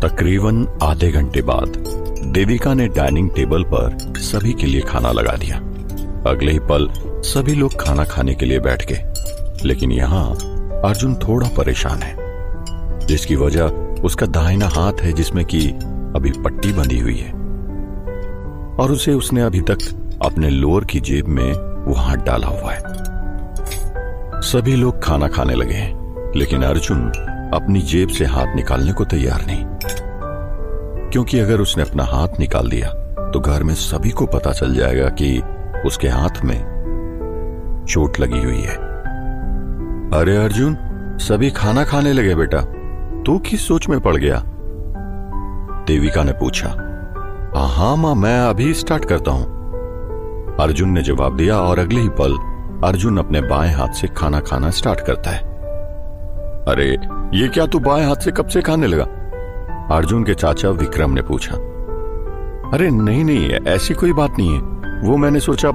तकरीबन आधे घंटे बाद देविका ने डाइनिंग टेबल पर सभी के लिए खाना लगा दिया। अगले ही पल सभी लोग खाना खाने के लिए बैठ गए, लेकिन यहां अर्जुन थोड़ा परेशान है, जिसकी वजह उसका दाहिना हाथ है जिसमें कि अभी पट्टी बंधी हुई है और उसने अभी तक अपने लोअर की जेब में वो हाथ डाला हुआ है। सभी लोग खाना खाने लगे हैं, लेकिन अर्जुन अपनी जेब से हाथ निकालने को तैयार नहीं, क्योंकि अगर उसने अपना हाथ निकाल दिया तो घर में सभी को पता चल जाएगा कि उसके हाथ में चोट लगी हुई है। अरे अर्जुन, सभी खाना खाने लगे बेटा, तू किस सोच में पड़ गया? देविका ने पूछा। हाँ मां, मैं अभी स्टार्ट करता हूं, अर्जुन ने जवाब दिया और अगले ही पल अर्जुन अपने बाएं हाथ से खाना खाना स्टार्ट करता है। अरे ये क्या, तू बाएं हाथ से कब से खाने लगा? अर्जुन के चाचा विक्रम ने पूछा। अरे नहीं, ऐसी कोई बात नहीं है, वो मैंने सोचा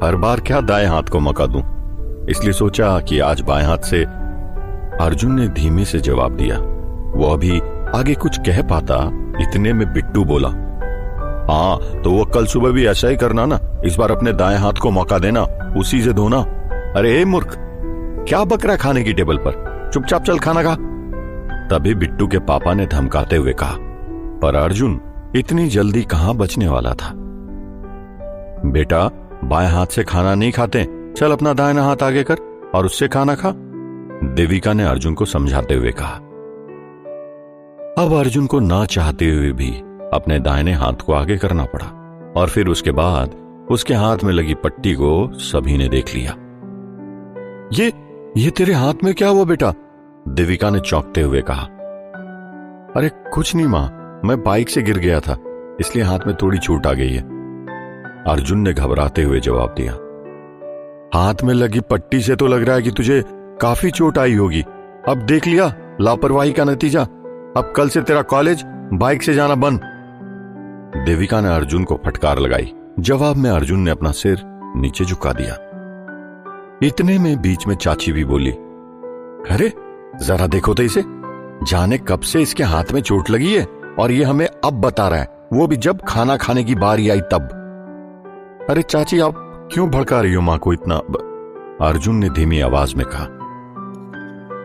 हर बार क्या दाएं हाथ को मौका दूं, इसलिए सोचा कि आज बाएं हाथ से, अर्जुन ने धीमे से जवाब दिया। वो अभी आगे कुछ कह पाता, इतने में बिट्टू बोला। हाँ तो वो कल सुबह भी ऐसा ही करना ना, इस बार अपने दाएं हाथ को मौका देना, उसी से धोना। अरे ए मूर्ख, क्या बक रहा खाने की टेबल पर, चुपचाप चल खाना खा। तभी बिट्टू के पापा ने धमकाते हुए कहा, पर अर्जुन इतनी जल्दी कहां बचने वाला था। बेटा, बाएं हाथ से खाना नहीं खाते, चल अपना दाहिना हाथ आगे कर और उससे खाना खा, देविका ने अर्जुन को समझाते हुए कहा। अब अर्जुन को ना चाहते हुए भी अपने दाहिने हाथ को आगे करना पड़ा और फिर उसके बाद उसके हाथ में लगी पट्टी को सभी ने देख लिया। ये तेरे हाथ में क्या हुआ बेटा? देविका ने चौंकते हुए कहा। अरे कुछ नहीं मां, मैं बाइक से गिर गया था, इसलिए हाथ में थोड़ी चोट आ गई है, अर्जुन ने घबराते हुए जवाब दिया। हाथ में लगी पट्टी से तो लग रहा है कि तुझे काफी चोट आई होगी। अब देख लिया लापरवाही का नतीजा, अब कल से तेरा कॉलेज बाइक से जाना बंद, देविका ने अर्जुन को फटकार लगाई। जवाब में अर्जुन ने अपना सिर नीचे झुका दिया। इतने में बीच में चाची भी बोली। अरे जरा देखो तो इसे, जाने कब से इसके हाथ में चोट लगी है और ये हमें अब बता रहा है, वो भी जब खाना खाने की बारी आई तब। अरे चाची, आप क्यों भड़का रही हो मां को इतना? अर्जुन ने धीमी आवाज में कहा।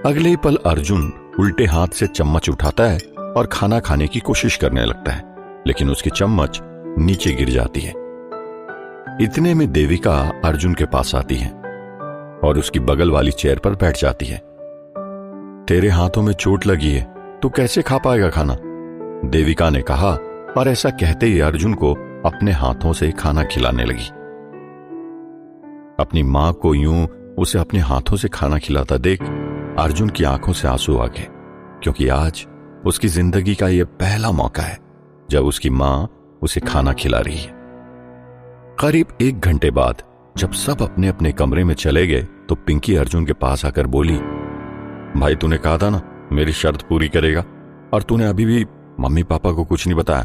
अगले ही पल अर्जुन उल्टे हाथ से चम्मच उठाता है और खाना खाने की कोशिश करने लगता है, लेकिन उसकी चम्मच नीचे गिर जाती है। इतने में देविका अर्जुन के पास आती है और उसकी बगल वाली चेयर पर बैठ जाती है। तेरे हाथों में चोट लगी है, तू कैसे खा पाएगा खाना? देविका ने कहा और ऐसा कहते ही अर्जुन को अपने हाथों से खाना खिलाने लगी। अपनी मां को यूं उसे अपने हाथों से खाना खिलाता देख अर्जुन की आंखों से आंसू आ गए, क्योंकि आज उसकी जिंदगी का यह पहला मौका है जब उसकी मां उसे खाना खिला रही है। करीब 1 घंटे बाद जब सब अपने अपने कमरे में चले गए तो पिंकी अर्जुन के पास आकर बोली, भाई तूने कहा था ना मेरी शर्त पूरी करेगा, और तूने अभी भी मम्मी पापा को कुछ नहीं बताया।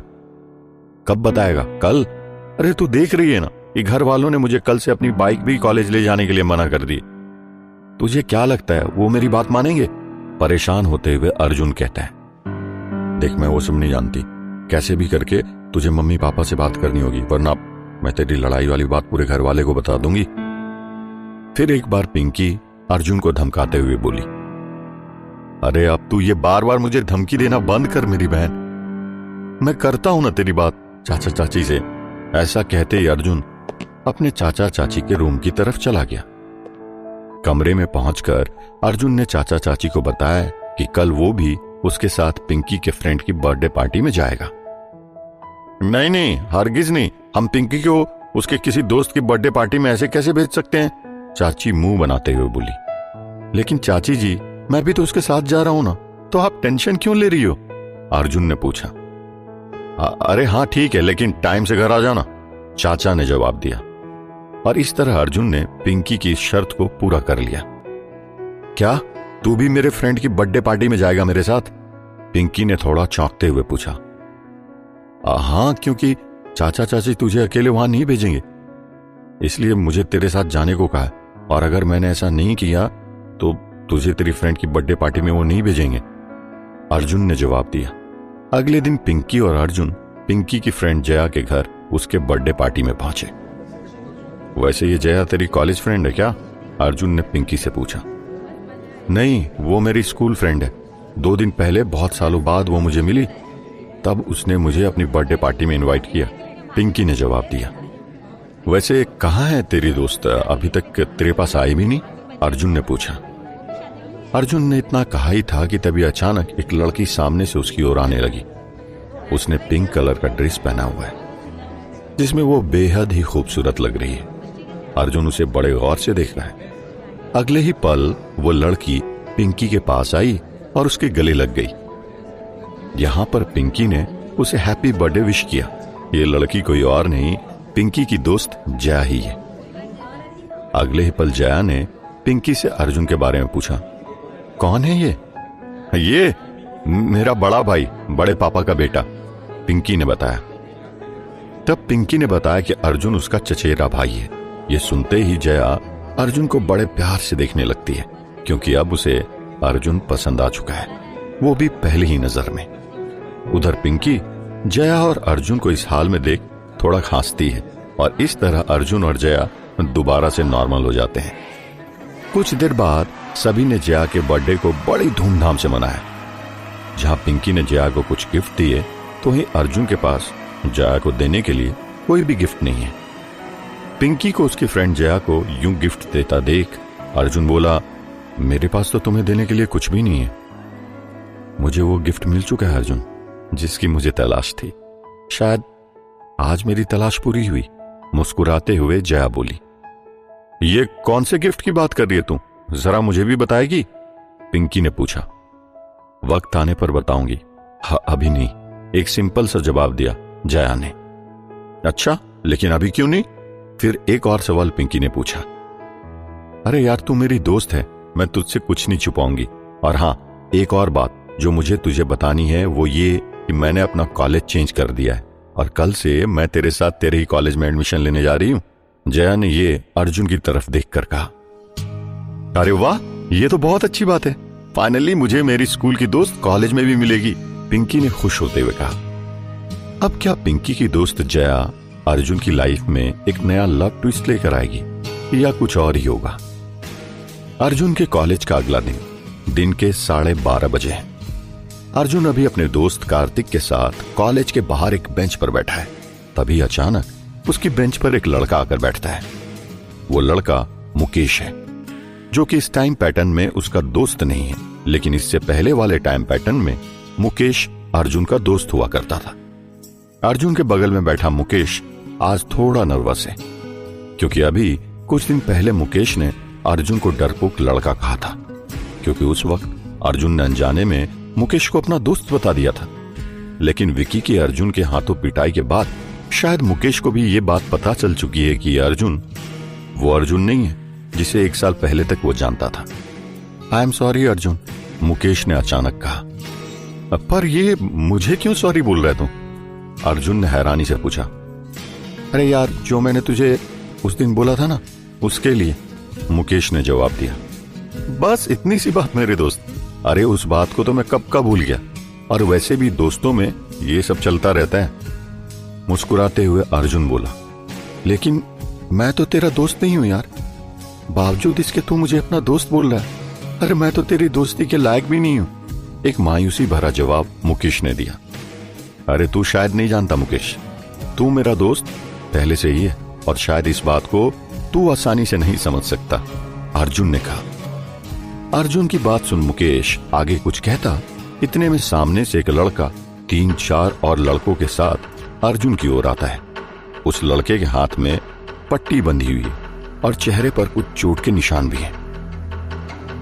कब बताएगा? कल? अरे तू देख रही है ना, ये घर वालों ने मुझे कल से अपनी बाइक भी कॉलेज ले जाने के लिए मना कर दी। तुझे क्या लगता है वो मेरी बात मानेंगे? परेशान होते हुए अर्जुन कहता है। देख, मैं वो सब नहीं जानती, कैसे भी करके तुझे मम्मी पापा से बात करनी होगी, वरना मैं तेरी लड़ाई वाली बात पूरे घर वाले को बता दूंगी। फिर एक बार पिंकी अर्जुन को धमकाते हुए बोली, अरे अब तू ये बार बार मुझे धमकी देना बंद कर मेरी बहन, मैं करता हूं ना तेरी बात चाचा चाची से। ऐसा कहते ही अर्जुन अपने चाचा चाची के रूम की तरफ चला गया। कमरे में पहुंचकर अर्जुन ने चाचा चाची को बताया कि कल वो भी उसके साथ पिंकी के फ्रेंड की बर्थडे पार्टी में जाएगा। नहीं, हरगिज नहीं, हम पिंकी को उसके किसी दोस्त की बर्थडे पार्टी में ऐसे कैसे भेज सकते हैं? चाची मुंह बनाते हुए बोली। लेकिन चाची जी, मैं भी तो उसके साथ जा रहा हूं ना, तो आप टेंशन क्यों ले रही हो? अर्जुन ने पूछा। अरे हाँ ठीक है, लेकिन टाइम से घर आ जाना, चाचा ने जवाब दिया। और इस तरह अर्जुन ने पिंकी की शर्त को पूरा कर लिया। क्या तू भी मेरे फ्रेंड की बर्थडे पार्टी में जाएगा मेरे साथ? पिंकी ने थोड़ा चौंकते हुए पूछा। हाँ, क्योंकि चाचा चाची तुझे अकेले वहां नहीं भेजेंगे, इसलिए मुझे तेरे साथ जाने को कहा है, और अगर मैंने ऐसा नहीं किया तो तुझे तेरी फ्रेंड की बर्थडे पार्टी में वो नहीं भेजेंगे। अर्जुन ने जवाब दिया। अगले दिन पिंकी और अर्जुन पिंकी की फ्रेंड जया के घर उसके बर्थडे पार्टी में पहुंचे। वैसे ये जया तेरी कॉलेज फ्रेंड है क्या? अर्जुन ने पिंकी से पूछा। नहीं, वो मेरी स्कूल फ्रेंड है। 2 दिन पहले बहुत सालों बाद वो मुझे मिली, तब उसने मुझे अपनी बर्थडे पार्टी में इनवाइट किया, पिंकी ने जवाब दिया। वैसे कहाँ है तेरी दोस्त? अभी तक तेरे पास आई भी नहीं? अर्जुन ने पूछा। अर्जुन ने इतना कहा ही था कि तभी अचानक एक लड़की सामने से उसकी ओर आने लगी। उसने पिंक कलर का ड्रेस पहना हुआ है जिसमें वो बेहद ही खूबसूरत लग रही है। अर्जुन उसे बड़े गौर से देख रहा है। अगले ही पल वो लड़की पिंकी के पास आई और उसके गले लग गई। यहां पर पिंकी ने उसे हैप्पी बर्थडे विश किया। ये लड़की कोई और नहीं, पिंकी की दोस्त जया ही है। अगले ही पल जया ने पिंकी से अर्जुन के बारे में पूछा। कौन है ये मेरा बड़ा भाई, बड़े पापा का बेटा, पिंकी ने बताया। तब पिंकी ने बताया कि अर्जुन उसका चचेरा भाई है। ये सुनते ही जया अर्जुन को बड़े प्यार से देखने लगती है, क्योंकि अब उसे अर्जुन पसंद आ चुका है, वो भी पहली ही नजर में। उधर पिंकी जया और अर्जुन को इस हाल में देख थोड़ा हंसती है और इस तरह अर्जुन और जया दोबारा से नॉर्मल हो जाते हैं। कुछ देर बाद सभी ने जया के बर्थडे को बड़ी धूमधाम से मनाया। जहां पिंकी ने जया को कुछ गिफ्ट दिए, तो वहीं अर्जुन के पास जया को देने के लिए कोई भी गिफ्ट नहीं है। पिंकी को उसकी फ्रेंड जया को यूं गिफ्ट देता देख अर्जुन बोला, मेरे पास तो तुम्हें देने के लिए कुछ भी नहीं है। मुझे वो गिफ्ट मिल चुका है अर्जुन, जिसकी मुझे तलाश थी। शायद आज मेरी तलाश पूरी हुई। मुस्कुराते हुए जया बोली। ये कौन से गिफ्ट की बात कर रही है तू? जरा मुझे भी बताएगी? पिंकी ने पूछा। वक्त आने पर बताऊंगी। अभी नहीं, एक सिंपल सा जवाब दिया जया ने। अच्छा, लेकिन अभी क्यों नहीं? फिर एक और सवाल पिंकी ने पूछा। अरे यार, तू मेरी दोस्त है, मैं तुझसे कुछ नहीं छुपाऊंगी। और हाँ, एक और बात जो मुझे तुझे बतानी है वो ये कि मैंने अपना कॉलेज चेंज कर दिया है और कल से मैं तेरे साथ तेरे ही कॉलेज में एडमिशन लेने जा रही हूं। जया ने ये अर्जुन की तरफ देखकर कहा। अरे वाह, ये तो बहुत अच्छी बात है। फाइनली मुझे मेरी स्कूल की दोस्त कॉलेज में भी मिलेगी, पिंकी ने खुश होते हुए कहा। अब क्या पिंकी की दोस्त जया अर्जुन की लाइफ में एक नया लव ट्विस्ट लेकर आएगी या कुछ और ही होगा? अर्जुन के कॉलेज का अगला दिन के 12:30 बजे है। अर्जुन अभी अपने दोस्त कार्तिक के साथ कॉलेज के बाहर एक बेंच पर बैठा है। तभी अचानक उसकी बेंच पर एक लड़का आकर बैठता है। वो लड़का मुकेश है, जो कि इस टाइम पैटर्न में उसका दोस्त नहीं है, लेकिन इससे पहले वाले टाइम पैटर्न में मुकेश अर्जुन का दोस्त हुआ करता था। अर्जुन के बगल में बैठा मुकेश आज थोड़ा नर्वस है, क्योंकि अभी कुछ दिन पहले मुकेश ने अर्जुन को डरपोक लड़का कहा था, क्योंकि उस वक्त अर्जुन ने अनजाने में मुकेश को अपना दोस्त बता दिया था। लेकिन विकी की अर्जुन के हाथों पिटाई के बाद शायद मुकेश को भी ये बात पता चल चुकी है कि अर्जुन वो अर्जुन नहीं है जिसे 1 साल पहले तक वो जानता था। I am sorry Arjun, Mukesh ने अचानक कहा। पर ये मुझे क्यों सॉरी बोल रहे तुम? अर्जुन ने हैरानी से पूछा। अरे यार, जो मैंने तुझे उस दिन बोला था ना, उसके लिए, मुकेश ने जवाब दिया। बस इतनी सी बात मेरे दोस्त। अरे उस बात को तो मैं कब का भूल गया, और वैसे भी दोस्तों में ये सब चलता रहता है, मुस्कुराते हुए अर्जुन बोला। लेकिन मैं तो तेरा दोस्त नहीं हूं यार, बावजूद इसके तू मुझे अपना दोस्त बोल रहा है। अरे मैं तो तेरी दोस्ती के लायक भी नहीं हूं, एक मायूसी भरा जवाब मुकेश ने दिया। अरे तू शायद नहीं जानता मुकेश, तू मेरा दोस्त पहले से ही है, और शायद इस बात को तू आसानी से नहीं समझ सकता, अर्जुन ने कहा। अर्जुन की बात सुन मुकेश आगे कुछ कहता, इतने में सामने से एक लड़का 3-4 और लड़कों के साथ अर्जुन की ओर आता है। उस लड़के के हाथ में पट्टी बंधी हुई है और चेहरे पर कुछ चोट के निशान भी हैं।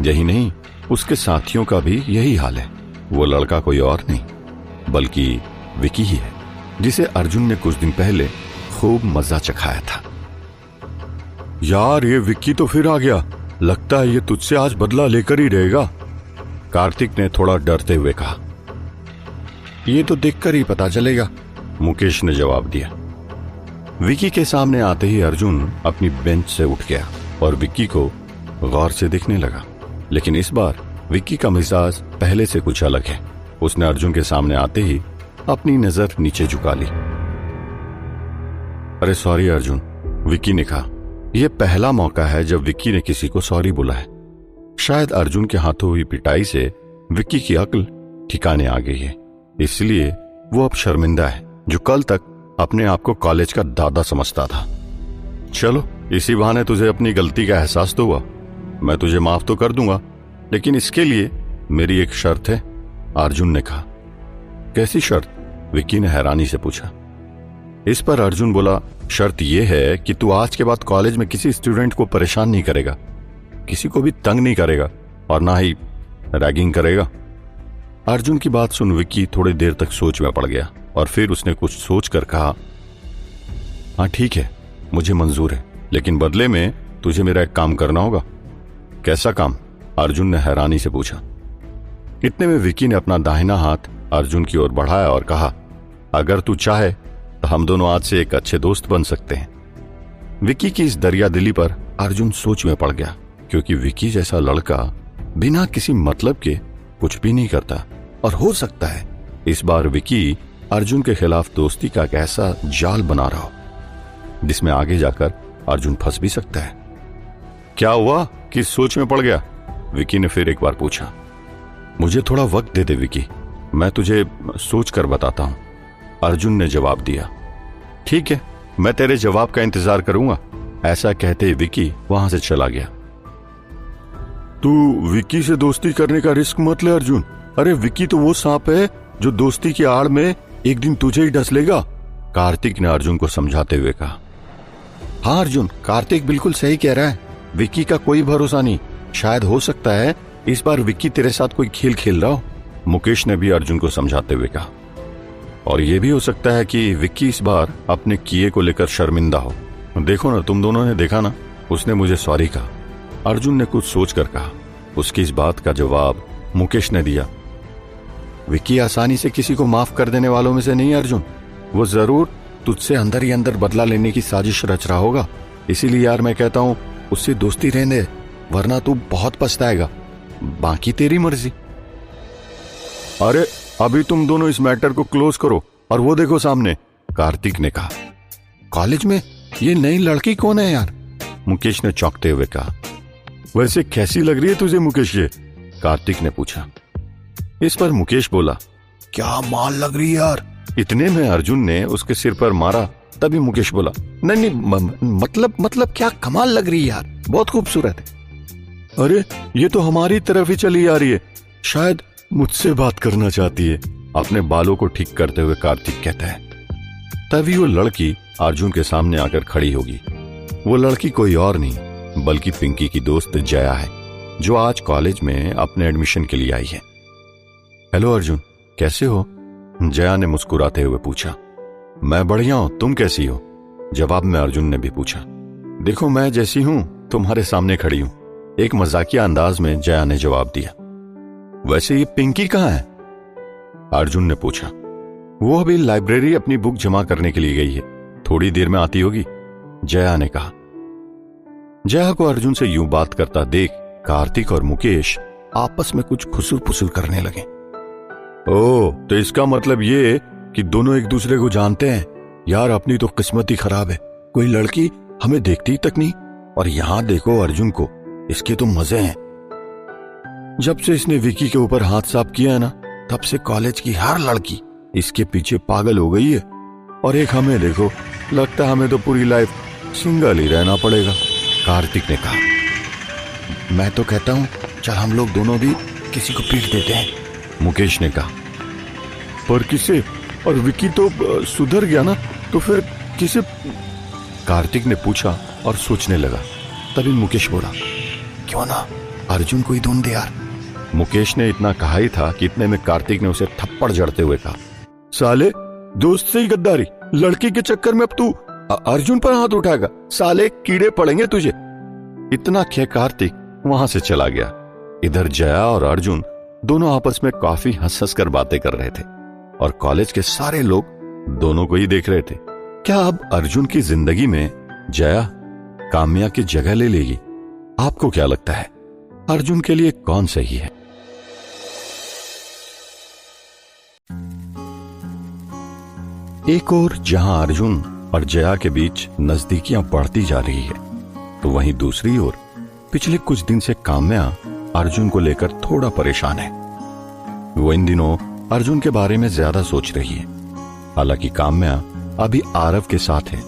यही नहीं, उसके साथियों का भी यही हाल है। वो लड़का कोई और नहीं बल्कि विकी ही है, जिसे अर्जुन ने कुछ दिन पहले खूब मजा चखाया था। यार, ये विक्की तो फिर आ गया, लगता है ये तुझसे आज बदला लेकर ही रहेगा, कार्तिक ने थोड़ा डरते हुए कहा। ये तो देखकर ही पता चलेगा, मुकेश ने जवाब दिया। विकी के सामने आते ही अर्जुन अपनी बेंच से उठ गया और विक्की को गौर से देखने लगा। लेकिन इस बार विक्की का मिजाज पहले से कुछ अलग है। उसने अर्जुन के सामने आते ही अपनी नजर नीचे झुका ली। अरे सॉरी अर्जुन, विक्की ने कहा। यह पहला मौका है जब विक्की ने किसी को सॉरी बोला है। शायद अर्जुन के हाथों हुई पिटाई से विक्की की अक्ल ठिकाने आ गई है, इसलिए वो अब शर्मिंदा है, जो कल तक अपने आप को कॉलेज का दादा समझता था। चलो, इसी बहाने तुझे अपनी गलती का एहसास तो हुआ। मैं तुझे माफ तो कर दूंगा, लेकिन इसके लिए मेरी एक शर्त है, अर्जुन ने कहा। कैसी शर्त? विक्की ने हैरानी से पूछा। इस पर अर्जुन बोला, शर्त यह है कि तू आज के बाद कॉलेज में किसी स्टूडेंट को परेशान नहीं करेगा, किसी को भी तंग नहीं करेगा और ना ही रैगिंग करेगा। अर्जुन की बात सुन विक्की थोड़ी देर तक सोच में पड़ गया और फिर उसने कुछ सोचकर कहा, हाँ ठीक है, मुझे मंजूर है, लेकिन बदले में तुझे मेरा एक काम करना होगा। कैसा काम? अर्जुन ने हैरानी से पूछा। इतने में विक्की ने अपना दाहिना हाथ अर्जुन की ओर बढ़ाया और कहा, अगर तू चाहे तो हम दोनों आज से एक अच्छे दोस्त बन सकते हैं। विक्की की इस दरियादिली पर अर्जुन सोच में पड़ गया, क्योंकि विक्की जैसा लड़का बिना किसी मतलब के कुछ भी नहीं करता, और हो सकता है इस बार विक्की अर्जुन के खिलाफ दोस्ती का एक ऐसा जाल बना रहा हो जिसमें आगे जाकर अर्जुन फंस भी सकता है। क्या हुआ, किस सोच में पड़ गया? विक्की ने फिर एक बार पूछा। मुझे थोड़ा वक्त दे दे विक्की, मैं तुझे सोच कर बताता हूं, अर्जुन ने जवाब दिया। ठीक है, मैं तेरे जवाब का इंतजार करूंगा, ऐसा कहते विक्की वहां से चला गया। तू विक्की से दोस्ती करने का रिस्क मत ले अर्जुन। अरे विक्की तो वो सांप है जो दोस्ती की आड़ में एक दिन तुझे ही डस लेगा, कार्तिक ने अर्जुन को समझाते हुए कहा। हाँ अर्जुन, कार्तिक बिल्कुल सही कह रहा है, विक्की का कोई भरोसा नहीं, शायद हो सकता है इस बार विक्की तेरे साथ कोई खेल खेल रहा हो, मुकेश ने भी अर्जुन को समझाते हुए कहा। और यह भी हो सकता है कि विक्की इस बार अपने किए को लेकर शर्मिंदा हो। देखो ना, तुम दोनों ने देखा ना, उसने मुझे सॉरी कहा, अर्जुन ने कुछ सोचकर कहा। उसकी इस बात का जवाब मुकेश ने दिया। विक्की आसानी से किसी को माफ कर देने वालों में से नहीं अर्जुन, वो जरूर तुझसे अंदर ही अंदर बदला लेने की साजिश रच रहा होगा। इसीलिए यार मैं कहता हूं उससे दोस्ती रहने दे, वरना तू बहुत पछताएगा, बाकी तेरी मर्जी। अरे अभी तुम दोनों इस मैटर को क्लोज करो और वो देखो सामने, कार्तिक ने कहा। कॉलेज में ये नई लड़की कौन है यार? मुकेश ने चौंकते हुए कहा। वैसे कैसी लग रही है तुझे मुकेश ये? कार्तिक ने पूछा। इस पर मुकेश बोला, क्या माल लग रही है यार। इतने में अर्जुन ने उसके सिर पर मारा, तभी मुकेश बोला, नहीं मतलब क्या कमाल लग रही है यार, बहुत खूबसूरत है। अरे ये तो हमारी तरफ ही चली आ रही है, शायद मुझसे बात करना चाहती है, अपने बालों को ठीक करते हुए कार्तिक कहता है। तभी वो लड़की अर्जुन के सामने आकर खड़ी होगी। वो लड़की कोई और नहीं बल्कि पिंकी की दोस्त जया है, जो आज कॉलेज में अपने एडमिशन के लिए आई है। हेलो अर्जुन, कैसे हो? जया ने मुस्कुराते हुए पूछा। मैं बढ़िया हूं, तुम कैसी हो? जवाब में अर्जुन ने भी पूछा। देखो मैं जैसी हूं तुम्हारे सामने खड़ी हूं, एक मजाकिया अंदाज में जया ने जवाब दिया। वैसे ये पिंकी कहाँ है? अर्जुन ने पूछा। वो अभी लाइब्रेरी अपनी बुक जमा करने के लिए गई है, थोड़ी देर में आती होगी, जया ने कहा। जया को अर्जुन से यूं बात करता देख कार्तिक और मुकेश आपस में कुछ खुसुर पुसुर करने लगे। ओह, तो इसका मतलब ये कि दोनों एक दूसरे को जानते हैं। यार अपनी तो किस्मत ही खराब है, कोई लड़की हमें देखती तक नहीं, और यहां देखो अर्जुन को, इसके तो मजे हैं। जब से इसने विकी के ऊपर हाथ साफ किया है ना, तब से कॉलेज की हर लड़की इसके पीछे पागल हो गई है, और एक हमें देखो, लगता है हमें तो पूरी लाइफ सिंगल ही रहना पड़ेगा, कार्तिक ने कहा। मैं तो कहता हूं चल हम लोग दोनों भी किसी को पीट देते हैं, मुकेश ने कहा। पर किसे? और विकी तो सुधर गया ना, तो फिर किसे? कार्तिक ने पूछा और सोचने लगा। तभी मुकेश बोला, क्यों ना अर्जुन को ही ढूंढ दे यार। मुकेश ने इतना कहा ही था कि इतने में कार्तिक ने उसे थप्पड़ जड़ते हुए कहा, साले दोस्त से ही गद्दारी, लड़की के चक्कर में अब तू अर्जुन पर हाथ उठाएगा, साले कीड़े पड़ेंगे तुझे। इतना कह कार्तिक वहां से चला गया। इधर जया और अर्जुन दोनों आपस में काफी हंस हंस कर बातें कर रहे थे, और कॉलेज के सारे लोग दोनों को ही देख रहे थे। क्या अब अर्जुन की जिंदगी में जया काम्या की जगह ले लेगी? आपको क्या लगता है, अर्जुन के लिए कौन सही है? एक और जहां अर्जुन और जया के बीच नजदीकियां बढ़ती जा रही है, तो वहीं दूसरी ओर पिछले कुछ दिन से काम्या अर्जुन को लेकर थोड़ा परेशान है। वो इन दिनों अर्जुन के बारे में ज्यादा सोच रही है। हालांकि काम्या अभी आरव के साथ है,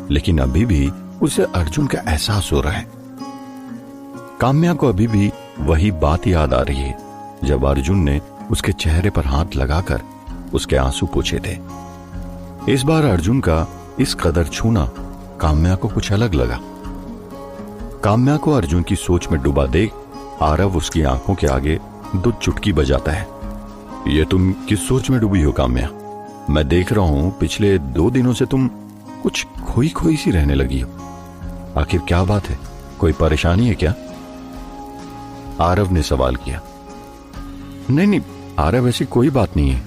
लेकिन अभी भी उसे अर्जुन का एहसास हो रहा है। काम्या को अभी भी वही बात याद आ रही है जब अर्जुन ने उसके चेहरे पर हाथ लगाकर उसके आंसू पोंछे थे। इस बार अर्जुन का इस कदर छूना काम्या को कुछ अलग लगा। काम्या को अर्जुन की सोच में डूबा देख आरव उसकी आंखों के आगे दो चुटकी बजाता है। ये तुम किस सोच में डूबी हो काम्या? मैं देख रहा हूं पिछले 2 दिनों से तुम कुछ खोई खोई सी रहने लगी हो। आखिर क्या बात है? कोई परेशानी है क्या? आरव ने सवाल किया। नहीं आरव, ऐसी कोई बात नहीं है,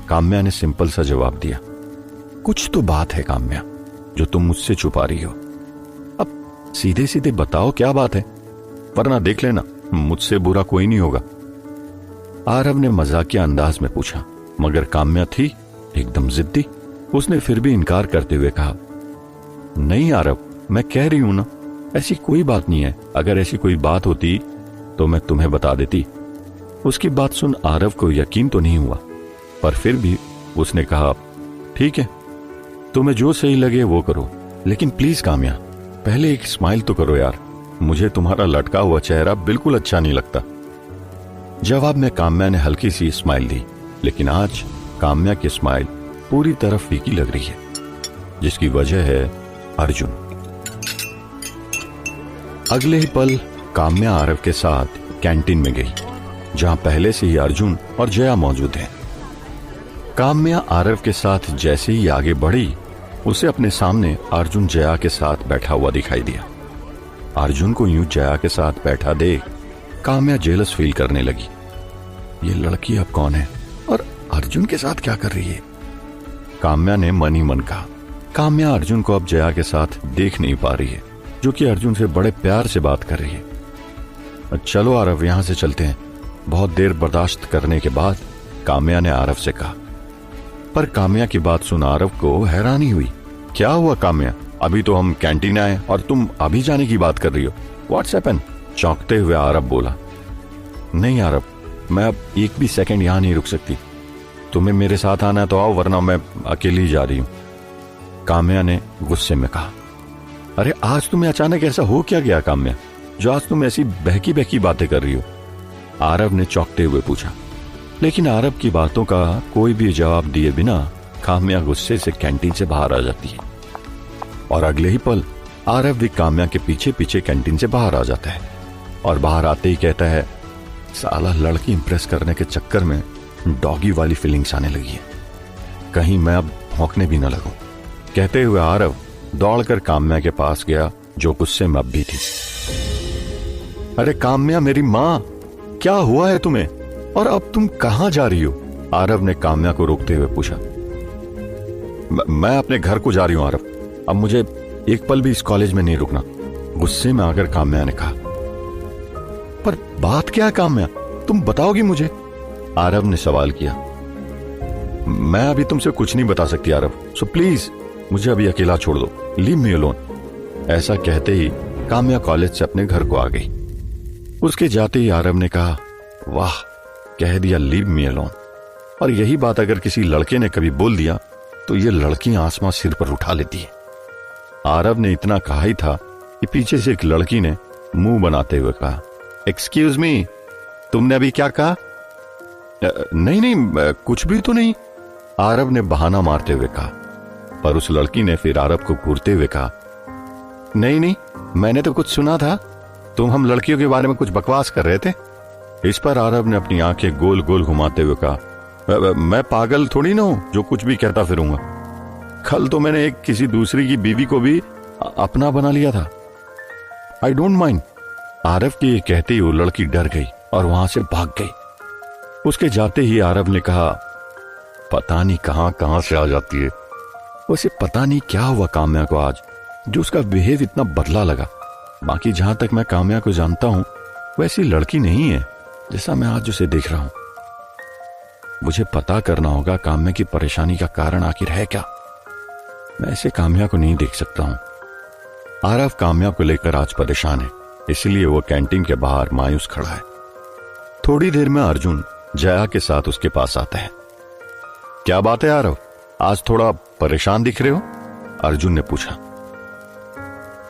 काम्या ने सिंपल सा जवाब दिया। कुछ तो बात है काम्या जो तुम मुझसे छुपा रही हो। अब सीधे सीधे बताओ क्या बात है, वरना देख लेना मुझसे बुरा कोई नहीं होगा। आरव ने मजाकिया अंदाज में पूछा, मगर काम्या थी एकदम जिद्दी। उसने फिर भी इनकार करते हुए कहा, नहीं आरव, मैं कह रही हूं ना, ऐसी कोई बात नहीं है। अगर ऐसी कोई बात होती तो मैं तुम्हें बता देती। उसकी बात सुन आरव को यकीन तो नहीं हुआ, पर फिर भी उसने कहा, ठीक है, तुम्हें जो सही लगे वो करो, लेकिन प्लीज काम्या पहले एक स्माइल तो करो यार। मुझे तुम्हारा लटका हुआ चेहरा बिल्कुल अच्छा नहीं लगता। जवाब में काम्या ने हल्की सी स्माइल दी, लेकिन आज काम्या की स्माइल पूरी तरह फीकी लग रही है, जिसकी वजह है अर्जुन। अगले ही पल काम्या आरव के साथ कैंटीन में गई, जहां पहले से ही अर्जुन और जया मौजूद हैं। काम्या आरव के साथ जैसे ही आगे बढ़ी, उसे अपने सामने अर्जुन जया के साथ बैठा हुआ दिखाई दिया। अर्जुन को यूं जया के साथ बैठा देख काम्या जेलस फील करने लगी। ये लड़की अब कौन है और अर्जुन के साथ क्या कर रही है? काम्या ने मन ही मन कहा। काम्या अर्जुन को अब जया के साथ देख नहीं पा रही है, जो कि अर्जुन से बड़े प्यार से बात कर रही है। चलो आरव, यहां से चलते हैं। बहुत देर बर्दाश्त करने के बाद काम्या ने आरव से कहा। पर काम्या की बात सुन आरव को हैरानी हुई। क्या हुआ काम्या? अभी तो हम कैंटीन आए और तुम अभी जाने की बात कर रही हो। What's happened? चौंकते हुए आरव बोला। नहीं आरव, मैं अब एक भी सेकंड यहां नहीं रुक सकती। तुम्हें मेरे साथ आना है तो आओ, वरना मैं अकेली ही जा रही हूं, काम्या ने गुस्से में कहा। अरे आज तुम्हें अचानक ऐसा हो क्या गया काम्या, जो आज तुम ऐसी बहकी बहकी बातें कर रही हो? आरव ने चौंकते हुए पूछा। लेकिन आरव की बातों का कोई भी जवाब दिए बिना काम्या गुस्से से कैंटीन से बाहर आ जाती है, और अगले ही पल आरव भी काम्या के पीछे पीछे कैंटीन से बाहर आ जाता है, और बाहर आते ही कहता है, साला लड़की इंप्रेस करने के चक्कर में डॉगी वाली फीलिंग्स आने लगी है, कहीं मैं अब भौंकने भी न लगूं। कहते हुए आरव दौड़कर काम्या के पास गया, जो गुस्से में अब भी थी। अरे काम्या मेरी माँ, क्या हुआ है तुम्हें, और अब तुम कहां जा रही हो? आरव ने काम्या को रोकते हुए पूछा। मैं अपने घर को जा रही हूं आरव, अब मुझे एक पल भी इस कॉलेज में नहीं रुकना, गुस्से में आकर काम्या ने कहा। पर बात क्या है काम्या, तुम बताओगी मुझे? आरव ने सवाल किया। मैं अभी तुमसे कुछ नहीं बता सकती आरव, सो प्लीज मुझे अभी अकेला छोड़ दो, लीव मी अलोन। ऐसा कहते ही काम्या कॉलेज से अपने घर को आ गई। उसके जाते ही आरव ने कहा, वाह, कह दिया लीव मी अलोन। और यही बात अगर किसी लड़के ने कभी बोल दिया तो ये लड़की आसमां सिर पर उठा लेती है। आरव ने इतना कहा ही था कि पीछे से एक लड़की ने मुंह बनाते हुए कहा, एक्सक्यूज मी, तुमने अभी क्या कहा? नहीं, कुछ भी तो नहीं, आरव ने बहाना मारते हुए कहा। पर उस लड़की ने फिर आरव को घूरते हुए कहा, नहीं, मैंने तो कुछ सुना था, तुम हम लड़कियों के बारे में कुछ बकवास कर रहे थे। इस पर आरव ने अपनी आंखें गोल गोल घुमाते हुए कहा, मैं पागल थोड़ी ना हूं जो कुछ भी कहता फिरूंगा। कल तो मैंने एक किसी दूसरी की बीवी को भी अपना बना लिया था, आई डोंट माइंड। आरव के ये कहते ही वो लड़की डर गई और वहां से भाग गई। उसके जाते ही आरव ने कहा, पता नहीं कहां से आ जाती है। वैसे पता नहीं क्या हुआ काम्या को आज, जो उसका बिहेव इतना बदला लगा। बाकी जहां तक मैं काम्या को जानता हूं, वैसी लड़की नहीं है जैसा मैं आज उसे देख रहा हूं। मुझे पता करना होगा काम्या की परेशानी का कारण आखिर है क्या। मैं ऐसे काम्या को नहीं देख सकता हूं। आरव काम्या को लेकर आज परेशान है, इसलिए वो कैंटीन के बाहर मायूस खड़ा है। थोड़ी देर में अर्जुन जया के साथ उसके पास आता है। क्या बात है आरव, आज थोड़ा परेशान दिख रहे हो? अर्जुन ने पूछा।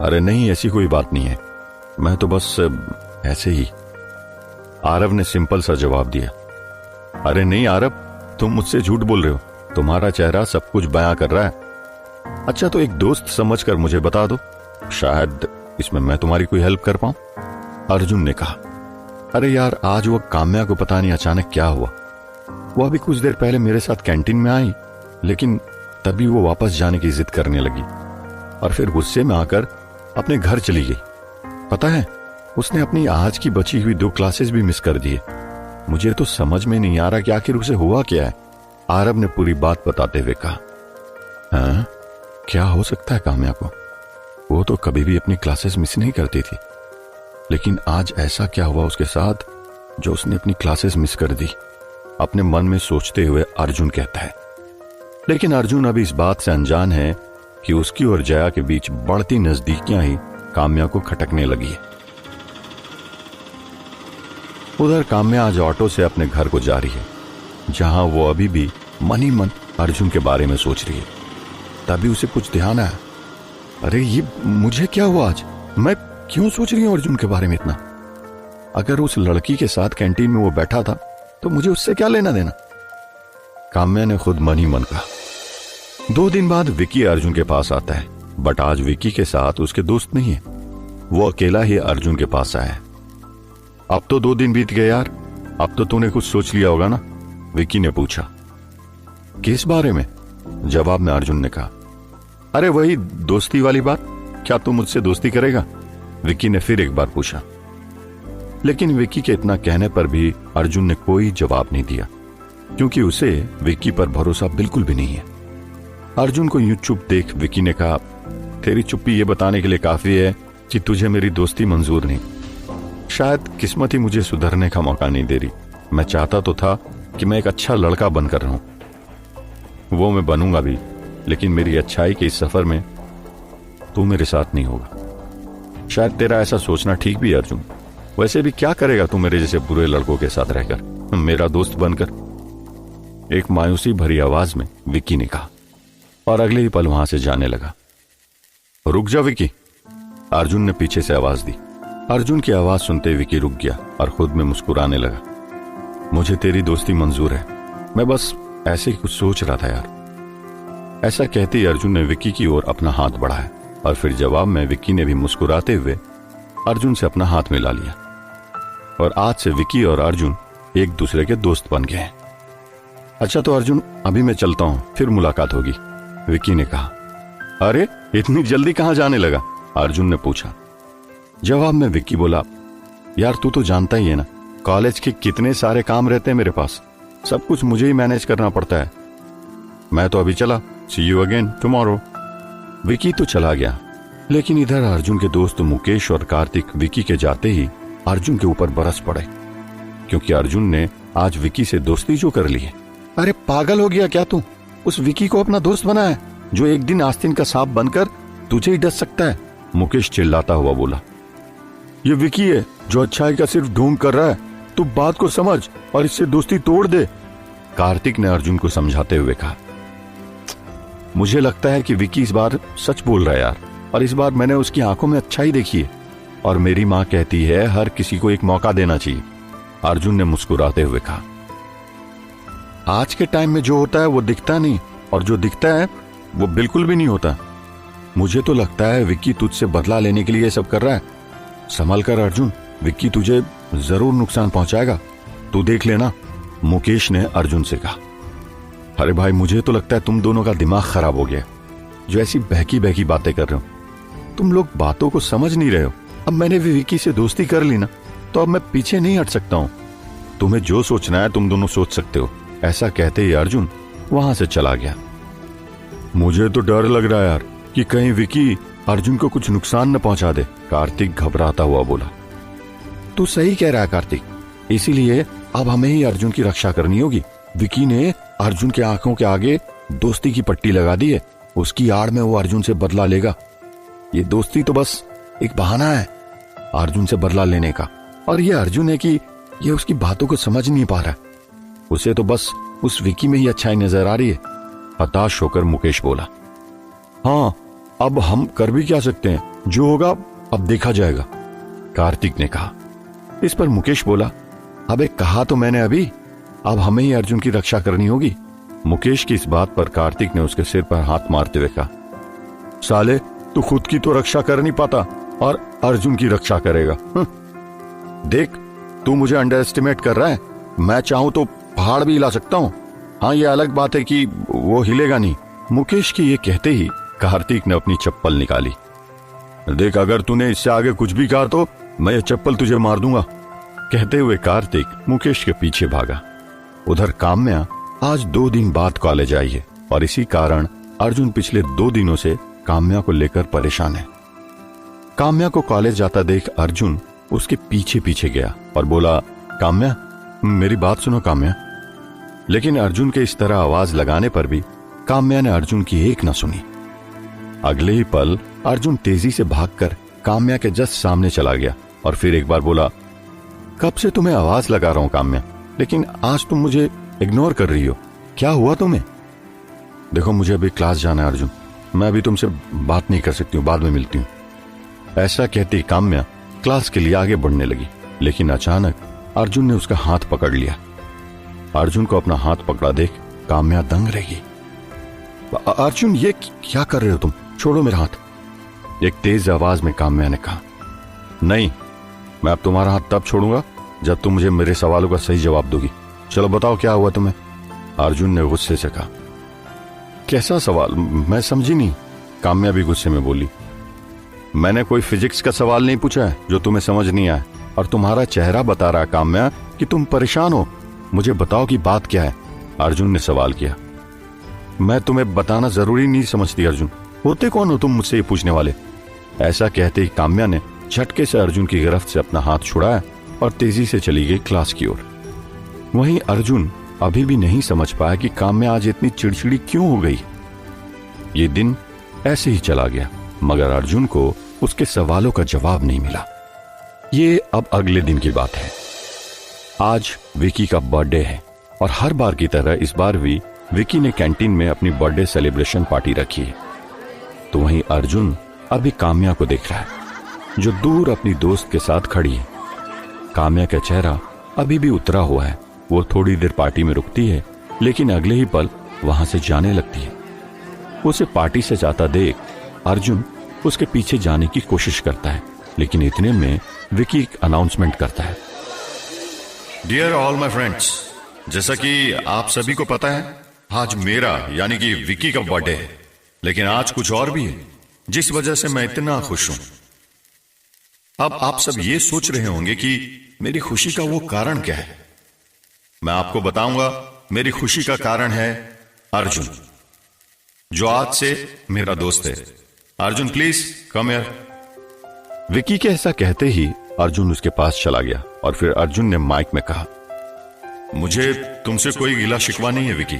अरे नहीं, ऐसी कोई बात नहीं है, मैं तो बस ऐसे ही, आरव ने सिंपल सा जवाब दिया। अरे नहीं आरव, तुम मुझसे झूठ बोल रहे हो, तुम्हारा चेहरा सब कुछ बयां कर रहा है। अच्छा तो एक दोस्त समझकर मुझे बता दो, शायद इसमें मैं तुम्हारी कोई हेल्प कर पाऊं। अर्जुन ने कहा। अरे यार, आज वो काम्या को पता नहीं अचानक क्या हुआ, वो अभी कुछ देर पहले मेरे साथ कैंटीन में आई, लेकिन तभी वो वापस जाने की जिद करने लगी और फिर गुस्से में आकर अपने घर चली गई। पता है, उसने अपनी आज की बची हुई 2 क्लासेस भी मिस कर दिए। मुझे तो समझ में नहीं आ रहा कि आखिर उसे हुआ क्या है, आरव ने पूरी बात बताते हुए कहा। हाँ, क्या हो सकता है काम्या को? वो तो कभी भी अपनी क्लासेस मिस नहीं करती थी, लेकिन आज ऐसा क्या हुआ उसके साथ जो उसने अपनी क्लासेस मिस कर दी? अपने मन में सोचते हुए अर्जुन कहता है। लेकिन अर्जुन अभी इस बात से अनजान है कि उसकी और जया के बीच बढ़ती नजदीकियां ही काम्या को खटकने लगी है। उधर काम्या आज ऑटो से अपने घर को जा रही है, जहां वो अभी भी मन ही मन अर्जुन के बारे में सोच रही है। तभी उसे कुछ ध्यान आया। अरे ये मुझे क्या हुआ आज? मैं क्यों सोच रही हूं अर्जुन के बारे में इतना? अगर उस लड़की के साथ कैंटीन में वो बैठा था तो मुझे उससे क्या लेना देना? काम्या ने खुद मन ही मन कहा। 2 दिन बाद विकी अर्जुन के पास आता है, बट आज विकी के साथ उसके दोस्त नहीं है, वो अकेला ही अर्जुन के पास आया है। अब तो 2 दिन बीत गए यार, अब तो तूने कुछ सोच लिया होगा ना? विकी ने पूछा। किस बारे में? जवाब में अर्जुन ने कहा। अरे वही दोस्ती वाली बात, क्या तू मुझसे दोस्ती करेगा? विकी ने फिर एक बार पूछा। लेकिन विकी के इतना कहने पर भी अर्जुन ने कोई जवाब नहीं दिया, क्योंकि उसे विकी पर भरोसा बिल्कुल भी नहीं है। अर्जुन को यूं चुप देख विकी ने कहा, तेरी चुप्पी ये बताने के लिए काफी है कि तुझे मेरी दोस्ती मंजूर नहीं। शायद किस्मत ही मुझे सुधरने का मौका नहीं दे रही। मैं चाहता तो था कि मैं एक अच्छा लड़का बनकर रहूं, वो मैं बनूंगा भी, लेकिन मेरी अच्छाई के इस सफर में तू मेरे साथ नहीं होगा। शायद तेरा ऐसा सोचना ठीक भी है अर्जुन, वैसे भी क्या करेगा तू मेरे जैसे बुरे लड़कों के साथ रहकर, मेरा दोस्त बनकर? एक मायूसी भरी आवाज में विकी ने कहा और अगले ही पल वहां से जाने लगा। रुक जा विकी, अर्जुन ने पीछे से आवाज दी। अर्जुन की आवाज सुनते विकी रुक गया और खुद में मुस्कुराने लगा। मुझे तेरी दोस्ती मंजूर है, मैं बस ऐसे ही कुछ सोच रहा था यार। ऐसा कहते ही अर्जुन ने विकी की ओर अपना हाथ बढ़ाया और फिर जवाब में विकी ने भी मुस्कुराते हुए अर्जुन से अपना हाथ मिला लिया और आज से विकी और अर्जुन एक दूसरे के दोस्त बन गए हैं। अच्छा तो अर्जुन, अभी मैं चलता हूं, फिर मुलाकात होगी, विकी ने कहा। अरे इतनी जल्दी कहां जाने लगा? अर्जुन ने पूछा। जवाब में विक्की बोला, यार तू तो जानता ही है ना, कॉलेज के कितने सारे काम रहते हैं मेरे पास, सब कुछ मुझे ही मैनेज करना पड़ता है। मैं तो अभी चला, सी यू अगेन टुमारो। विक्की तो चला गया, लेकिन इधर अर्जुन के दोस्त मुकेश और कार्तिक विक्की के जाते ही अर्जुन के ऊपर बरस पड़े, क्योंकि अर्जुन ने आज विक्की से दोस्ती जो कर ली है। अरे पागल हो गया क्या तू? उस विक्की को अपना दोस्त बनाया जो एक दिन आस्तीन का सांप बनकर तुझे ही डस सकता है, मुकेश चिल्लाता हुआ बोला। ये विक्की है जो अच्छाई का सिर्फ ढोंग कर रहा है, तू बात को समझ और इससे दोस्ती तोड़ दे, कार्तिक ने अर्जुन को समझाते हुए कहा। मुझे लगता है कि विक्की इस बार सच बोल रहा है यार, और इस बार मैंने उसकी आंखों में अच्छाई देखी है, और मेरी माँ कहती है हर किसी को एक मौका देना चाहिए, अर्जुन ने मुस्कुराते हुए कहा। आज के टाइम में जो होता है वो दिखता नहीं, और जो दिखता है वो बिल्कुल भी नहीं होता। मुझे तो लगता है विक्की तुझसे बदला लेने के लिए ये सब कर रहा है। संभल कर अर्जुन, विक्की तुझे जरूर नुकसान पहुंचाएगा, तू देख लेना, मुकेश ने अर्जुन से कहा। अरे भाई, मुझे तो लगता है तुम दोनों का दिमाग खराब हो गया, जो ऐसी बहकी बहकी बातें कर रहे हो। तुम लोग बातों को समझ नहीं रहे हो। अब मैंने भी विक्की से दोस्ती कर ली ना, तो अब मैं पीछे नहीं हट सकता हूं। तुम्हें जो सोचना है तुम दोनों सोच सकते हो, ऐसा कहते ही अर्जुन वहां से चला गया। मुझे तो डर लग रहा है यार कि कहीं विक्की अर्जुन को कुछ नुकसान न पहुंचा दे, कार्तिक घबराता हुआ बोला। तू सही कह रहा है कार्तिक, इसीलिए अब हमें ही अर्जुन की रक्षा करनी होगी। विक्की ने अर्जुन के आंखों के आगे दोस्ती की पट्टी लगा दी है, उसकी आड़ में वो अर्जुन से बदला लेगा। ये दोस्ती तो बस एक बहाना है अर्जुन से बदला लेने का, और ये अर्जुन है कि ये उसकी बातों को समझ नहीं पा रहा। उसे तो बस उस विकी में ही अच्छाई नजर आ रही है। हताश होकर मुकेश बोला, हाँ अब हम कर भी क्या सकते हैं, जो होगा अब देखा जाएगा, कार्तिक ने कहा। इस पर मुकेश बोला, अबे कहा तो मैंने अभी, अब हमें ही अर्जुन की रक्षा करनी होगी। मुकेश की इस बात पर कार्तिक ने उसके सिर पर हाथ मारते हुए कहा, साले तू खुद की तो रक्षा कर नहीं पाता और अर्जुन की रक्षा करेगा। देख तू मुझे अंडर एस्टिमेट कर रहा है। मैं चाहूं तो पहाड़ भी हिला सकता हूं। हाँ ये अलग बात है कि वो हिलेगा नहीं। मुकेश के ये कहते ही कार्तिक ने अपनी चप्पल निकाली। देख अगर तूने इससे आगे कुछ भी कहा तो मैं ये चप्पल तुझे मार दूंगा। कहते हुए कार्तिक मुकेश के पीछे भागा। उधर काम्या आज 2 दिन बाद कॉलेज आई है और इसी कारण अर्जुन पिछले 2 दिनों से काम्या को लेकर परेशान है। काम्या को कॉलेज जाता देख अर्जुन उसके पीछे पीछे गया और बोला, काम्या मेरी बात सुनो काम्या। लेकिन अर्जुन के इस तरह आवाज लगाने पर भी काम्या ने अर्जुन की एक न सुनी। अगले ही पल अर्जुन तेजी से भागकर काम्या के जस्ट सामने चला गया और फिर एक बार बोला, कब से तुम्हें आवाज लगा रहा हूं काम्या, लेकिन आज तुम मुझे इग्नोर कर रही हो, क्या हुआ तुम्हें? देखो मुझे अभी क्लास जाना है अर्जुन, मैं अभी तुमसे बात नहीं कर सकती हूँ, बाद में मिलती हूँ। ऐसा कहती काम्या क्लास के लिए आगे बढ़ने लगी, लेकिन अचानक अर्जुन ने उसका हाथ पकड़ लिया। अर्जुन को अपना हाथ पकड़ा देख काम्या दंग रह गई। अर्जुन ये क्या कर रहे हो तुम, छोड़ो मेरा हाथ, एक तेज आवाज में काम्या ने कहा। नहीं, मैं अब तुम्हारा हाथ तब छोड़ूंगा जब तुम मुझे मेरे सवालों का सही जवाब दोगी। चलो बताओ क्या हुआ तुम्हें? अर्जुन ने गुस्से से कहा। कैसा सवाल, मैं समझी नहीं। काम्या भी गुस्से में बोली, मैंने कोई फिजिक्स का सवाल नहीं पूछा है जो तुम्हें समझ नहीं आया, और तुम्हारा चेहरा बता रहा काम्या कि तुम परेशान हो। मुझे बताओ कि बात क्या है? अर्जुन ने सवाल किया। मैं तुम्हें बताना जरूरी नहीं समझती अर्जुन, होते कौन हो तुम मुझसे ये पूछने वाले? ऐसा कहते ही काम्या ने झटके से अर्जुन की गिरफ्त से अपना हाथ छुड़ाया और तेजी से चली गई क्लास की ओर। वहीं अर्जुन अभी भी नहीं समझ पाया कि काम्या आज इतनी चिड़चिड़ी क्यों हो गई। ये दिन ऐसे ही चला गया, मगर अर्जुन को उसके सवालों का जवाब नहीं मिला। ये अब अगले दिन की बात है। आज विकी का बर्थडे है और हर बार की तरह इस बार भी विकी ने कैंटीन में अपनी बर्थडे सेलिब्रेशन पार्टी रखी है। तो वहीं अर्जुन अभी काम्या को देख रहा है, जो दूर अपनी दोस्त के साथ खड़ी है। काम्या का चेहरा अभी भी उतरा हुआ है। वो थोड़ी देर पार्टी में रुकती है, लेकिन अगले ही पल वहां से जाने लगती है। उसे पार्टी से जाता देख अर्जुन उसके पीछे जाने की कोशिश करता है, लेकिन इतने में विकी एक अनाउंसमेंट करता है। डियर ऑल माय फ्रेंड्स, जैसा कि आप सभी को पता है आज मेरा यानी कि विकी का बर्थडे है, लेकिन आज कुछ और भी है जिस वजह से मैं इतना खुश हूं। अब आप सब ये सोच रहे होंगे कि मेरी खुशी का वो कारण क्या है। मैं आपको बताऊंगा। मेरी खुशी का कारण है अर्जुन, जो आज से मेरा दोस्त है। Arjun please come here. Vicky के ऐसा कहते ही अर्जुन उसके पास चला गया और फिर अर्जुन ने माइक में कहा, मुझे तुमसे कोई गिला शिकवा नहीं है विकी,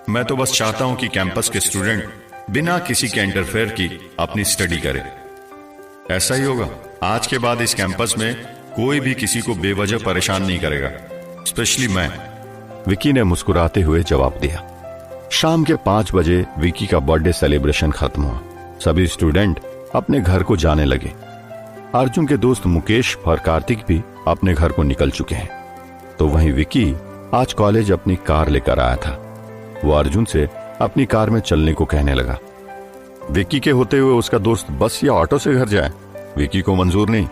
मैं तो बस चाहता हूं कि कैंपस के स्टूडेंट बिना किसी के इंटरफेयर की अपनी स्टडी करें। ऐसा ही होगा, आज के बाद इस कैंपस में कोई भी किसी को बेवजह परेशान नहीं करेगा, स्पेशली मैं। विकी ने मुस्कुराते हुए जवाब दिया। शाम के 5 बजे विकी का बर्थडे सेलिब्रेशन खत्म हुआ। सभी स्टूडेंट अपने घर को जाने लगे। अर्जुन के दोस्त मुकेश और कार्तिक भी अपने घर को निकल चुके हैं। तो वहीं विकी आज कॉलेज अपनी कार लेकर आया था। वो अर्जुन से अपनी कार में चलने को कहने लगा। विकी के होते हुए उसका दोस्त बस या ऑटो से घर जाए, विकी को मंजूर नहीं।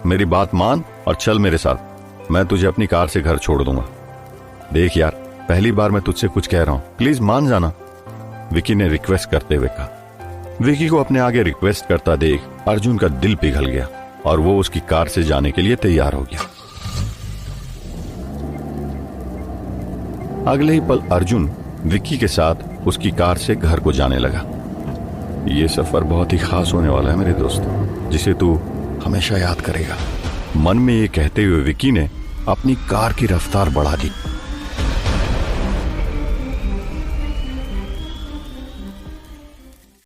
मेरी बात मान और चल मेरे साथ, मैं तुझे अपनी कार से घर छोड़ दूंगा। देख यार, पहली बार मैं तुझसे कुछ कह रहा हूं, प्लीज मान जाना, विकी ने रिक्वेस्ट करते हुए कहा। विकी को अपने आगे रिक्वेस्ट करता देख अर्जुन का दिल पिघल गया और वो उसकी कार से जाने के लिए तैयार हो गया। अगले ही पल अर्जुन विकी के साथ उसकी कार से घर को जाने लगा। ये सफर बहुत ही खास होने वाला है मेरे दोस्त, जिसे तू हमेशा याद करेगा। मन में ये कहते हुए विकी ने अपनी कार की रफ्तार बढ़ा दी